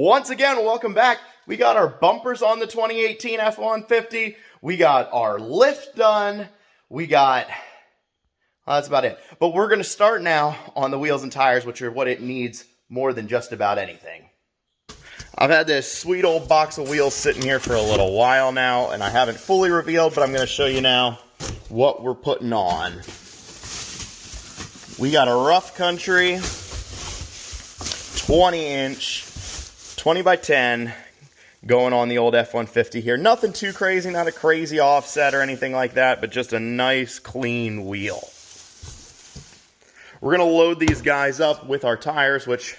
Once again, welcome back. We got our bumpers on the 2018 F-150. We got our lift done. We got, well, that's about it. But we're going to start now on the wheels and tires, which are what it needs more than just about anything. I've had this sweet old box of wheels sitting here for a little while now, and I haven't fully revealed, but I'm going to show you now what we're putting on. We got a rough country 20-inch 20 by 10 going on the old F-150 here. Nothing too crazy, not a crazy offset or anything like that, but just a nice clean wheel. We're going to load these guys up with our tires, which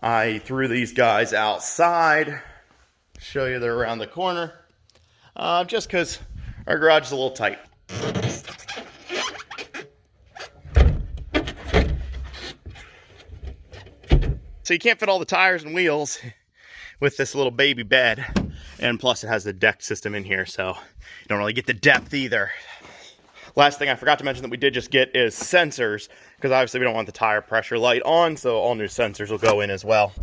I threw these guys outside. Show you they're around the corner, just because our garage is a little tight. So you can't fit all the tires and wheels with this little baby bed. And plus it has the deck system in here, so you don't really get the depth either. Last thing I forgot to mention that we did just get is sensors, because obviously we don't want the tire pressure light on, so all new sensors will go in as well.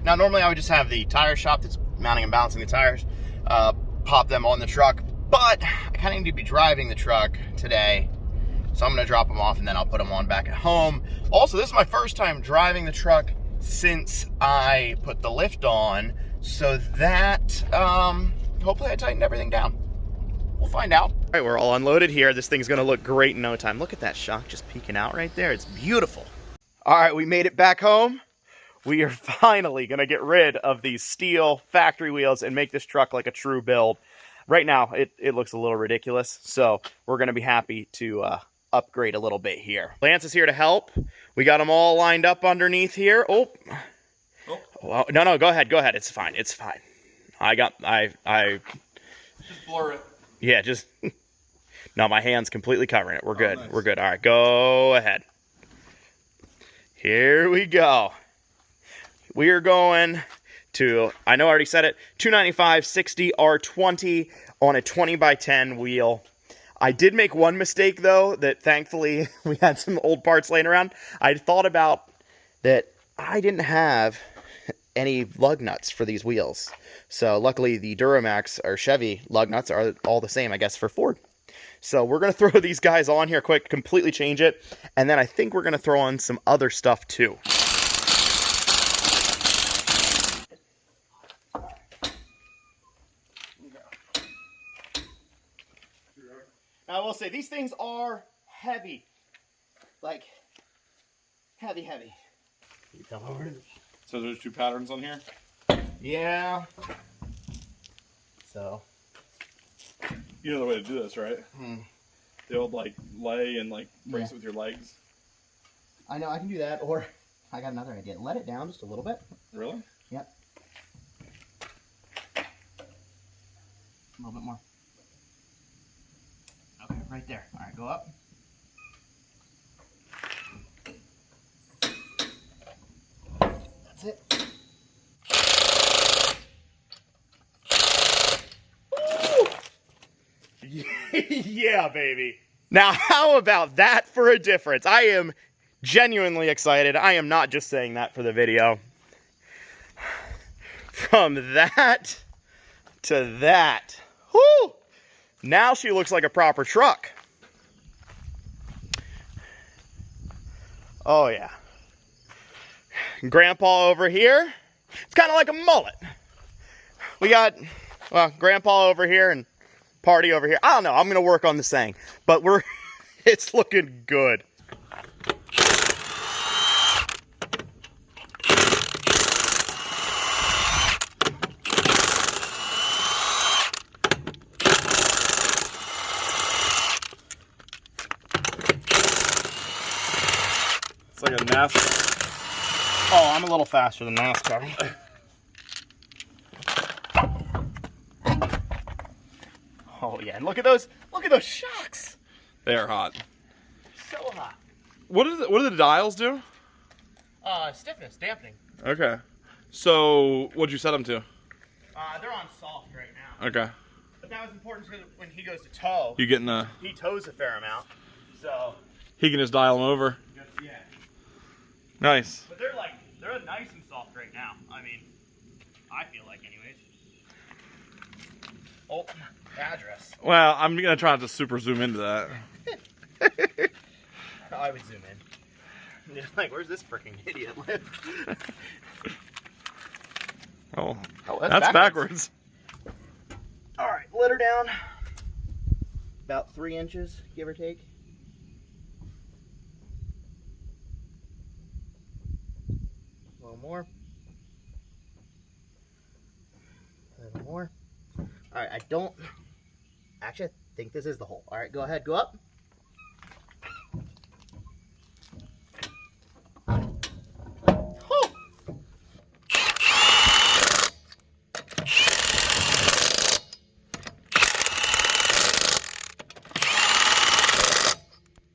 Now normally I would just have the tire shop that's mounting and balancing the tires, pop them on the truck, but I kind of need to be driving the truck today. So I'm going to drop them off and then I'll put them on back at home. Also, this is my first time driving the truck since I put the lift on, so that hopefully I tightened everything down. We'll find out. All right, we're all unloaded here. This thing's gonna look great in no time. Look at that shock just peeking out right there. It's beautiful. All right, we made it back home. We are finally gonna get rid of these steel factory wheels and make this truck like a true build. Right now, it looks a little ridiculous, so we're gonna be happy to upgrade a little bit here. Lance is here to help. We got them all lined up underneath here. Oh. Well, no, go ahead. It's fine. It's fine. I just blur it. Yeah, just no, my hand's completely covering it. We're good. Nice. We're good. All right, go ahead. Here we go. We are going to, I know I already said it, 295/60 R20 on a 20 by 10 wheel. I did make one mistake, though, that thankfully we had some old parts laying around. I thought about that I didn't have any lug nuts for these wheels. So luckily the Duramax or Chevy lug nuts are all the same, I guess, for Ford. So we're going to throw these guys on here quick, completely change it, and then I think we're going to throw on some other stuff too. Now, I will say, these things are heavy. Like, heavy. You come over. So there's two patterns on here? Yeah. So. You know the way to do this, right? The old, like, lay and, like, brace it with your legs. I know, I can do that, or I got another idea. Let it down just a little bit. Really? Yep. A little bit more. Okay, right there. All right, go up. That's it. Yeah, baby. Now, how about that for a difference? I am genuinely excited. I am not just saying that for the video. From that to that. Whoo! Now she looks like a proper truck. Oh, yeah. Grandpa over here. It's kind of like a mullet. We got, well, Grandpa over here and Party over here. I don't know. I'm going to work on the saying. But it's looking good. It's like a NASCAR. Oh, I'm a little faster than NASCAR. Oh yeah, and look at those shocks. They are hot. So hot. What do the dials do? Stiffness, dampening. Okay. So what'd you set them to? They're on soft right now. Okay. But that was important because when he goes to tow, You getting a? he tows a fair amount. So He can just dial them over. yeah. Nice. But they're nice and soft right now. I mean, I feel like, anyways. Oh, address. Well, I'm gonna try not to super zoom into that. I would zoom in. You're like, where's this freaking idiot live? Oh, that's backwards. All right, let her down. About 3 inches, give or take. A little more. A little more. All right, I don't... Actually, I think this is the hole. All right, go ahead, go up.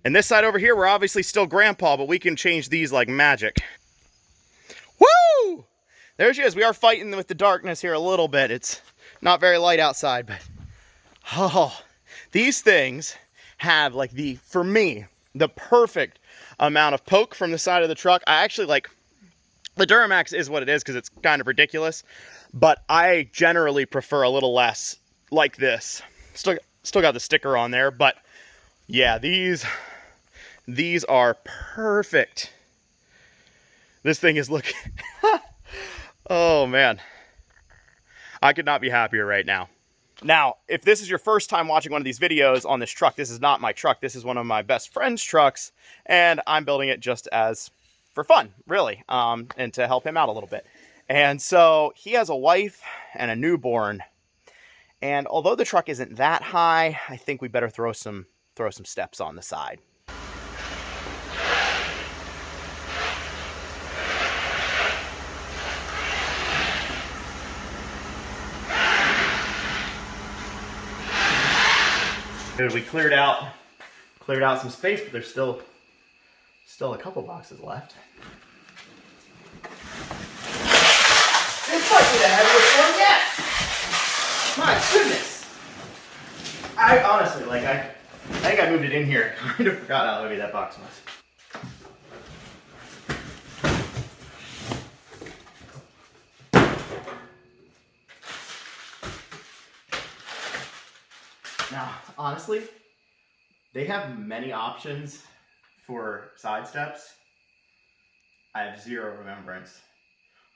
And this side over here, we're obviously still grandpa, but we can change these like magic. Woo! There she is. We are fighting with the darkness here a little bit. It's not very light outside, but oh, these things have like for me, the perfect amount of poke from the side of the truck. I actually like, the Duramax is what it is because it's kind of ridiculous, but I generally prefer a little less like this. Still got the sticker on there, but yeah, these are perfect. This thing is looking, oh man. I could not be happier right now. Now, if this is your first time watching one of these videos on this truck, this is not my truck. This is one of my best friend's trucks, and I'm building it just as for fun, really, and to help him out a little bit. And so he has a wife and a newborn, and although the truck isn't that high, I think we better throw some steps on the side. Good, we cleared out some space, but there's still a couple boxes left. This might be the heaviest one yet. My goodness. I honestly, like, I think I moved it in here. I kind of forgot how heavy that box was. Now, honestly, they have many options for side steps. I have zero remembrance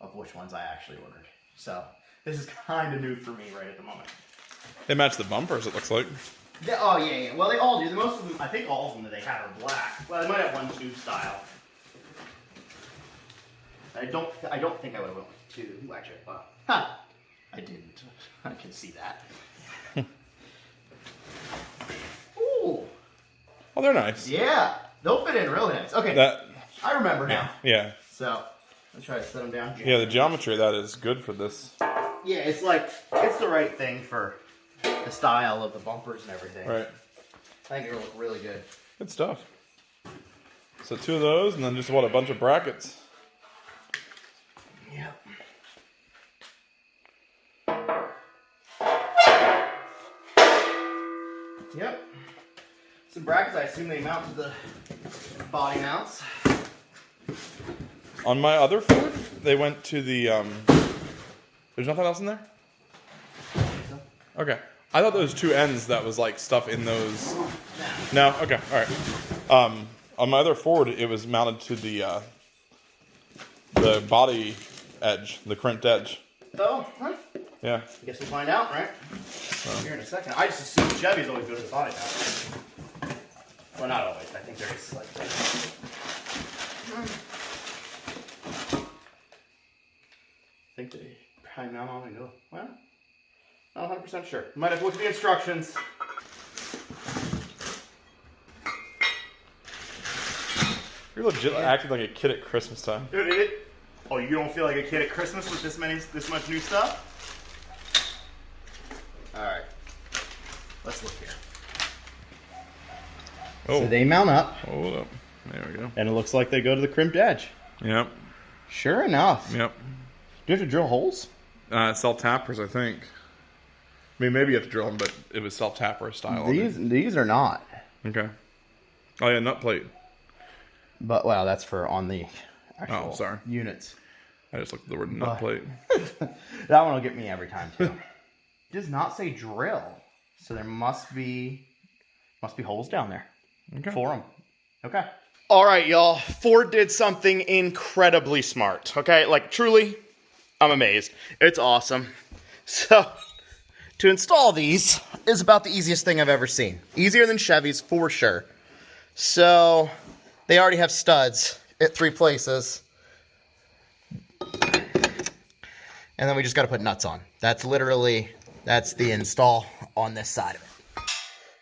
of which ones I actually ordered. So this is kind of new for me right at the moment. They match the bumpers, it looks like. Oh yeah. Well, they all do. Most of them, I think all of them that they have are black. Well, they might have one tube style. I don't think I would have went with two. Actually, well, I didn't. I can see that. Ooh. Oh, they're nice. Yeah, they'll fit in really nice. Okay, I remember now. Yeah. So, I'll try to set them down. Yeah, the geometry of that is good for this. Yeah, it's like, it's the right thing for the style of the bumpers and everything. Right. I think it'll look really good. Good stuff. So 2 of those, and then just, what, a bunch of brackets. Yep. Yep. Some brackets, I assume they mount to the body mounts. On my other Ford, they went to the, there's nothing else in there? Okay. I thought those 2 ends that was like stuff in those. No? Okay, alright. On my other Ford, it was mounted to the body edge, the crimped edge. Oh, huh? Yeah. I guess we'll find out, right? Here in a second. I just assume Chevy's always go to the body mount. Well, not always. I think there is like that. I think they probably mount on and go. Well, not 100% sure. Might have to look at the instructions. You're legit acting like a kid at Christmas time. Dude, oh, you don't feel like a kid at Christmas with this much new stuff? Alright. Let's look here. Oh. So they mount up. Hold up. There we go. And it looks like they go to the crimped edge. Yep. Sure enough. Yep. Do you have to drill holes? Self-tappers, I think. I mean, maybe you have to drill them, but it was self-tapper style. These are not. Okay. Oh, yeah, nut plate. But, well, that's for on the actual sorry. units. I just looked at the word nut plate. That one will get me every time too. It does not say drill, so there must be holes down there for them. Okay. All right, y'all. Ford did something incredibly smart. Okay, like truly, I'm amazed. It's awesome. So, to install these is about the easiest thing I've ever seen. Easier than Chevy's for sure. So, they already have studs at 3 places. And then we just got to put nuts on. That's the install on this side of it.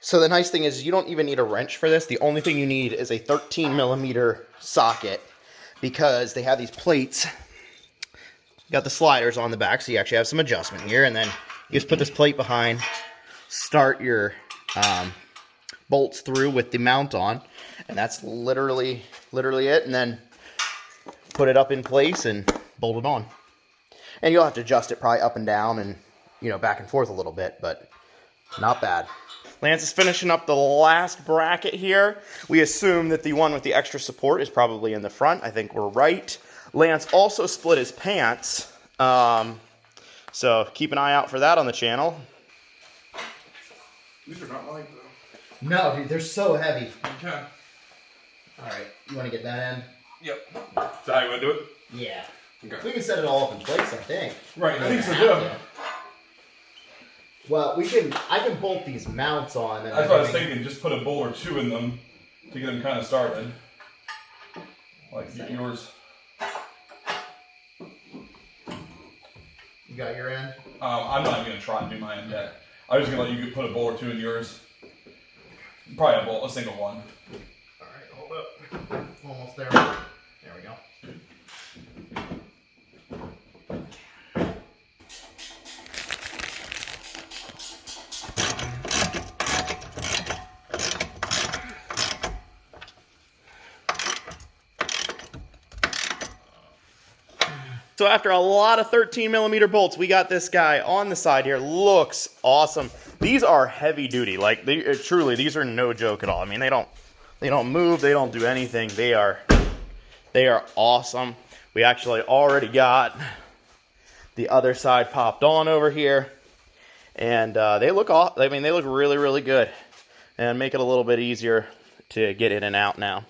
So the nice thing is you don't even need a wrench for this. The only thing you need is a 13 millimeter socket because they have these plates. You got the sliders on the back, so you actually have some adjustment here. And then you just put this plate behind, start your bolts through with the mount on. And that's literally it. And then put it up in place and bolt it on. And you'll have to adjust it probably up and down and, you know, back and forth a little bit, but not bad. Lance is finishing up the last bracket here. We assume that the one with the extra support is probably in the front. I think we're right. Lance also split his pants. So keep an eye out for that on the channel. These are not light though. No, dude, they're so heavy. Okay. All right, you want to get that in? Yep. Is that how you want to do it? Yeah. Okay. We can set it all up in place, I think. Right, I think so too. Well, I can bolt these mounts on. And that's what I was thinking. Just put a bolt or two in them to get them kind of started. Like yours. You got your end? I'm not even going to try and do my end yet. I was just going to let you put a bolt or two in yours. Probably a single one. All right, hold up. Almost there. There we go. So after a lot of 13 millimeter bolts, we got this guy on the side here. Looks awesome. These are heavy duty. Like truly, these are no joke at all. I mean, they don't move. They don't do anything. They are awesome. We actually already got the other side popped on over here, and they look really, really good, and make it a little bit easier to get in and out now.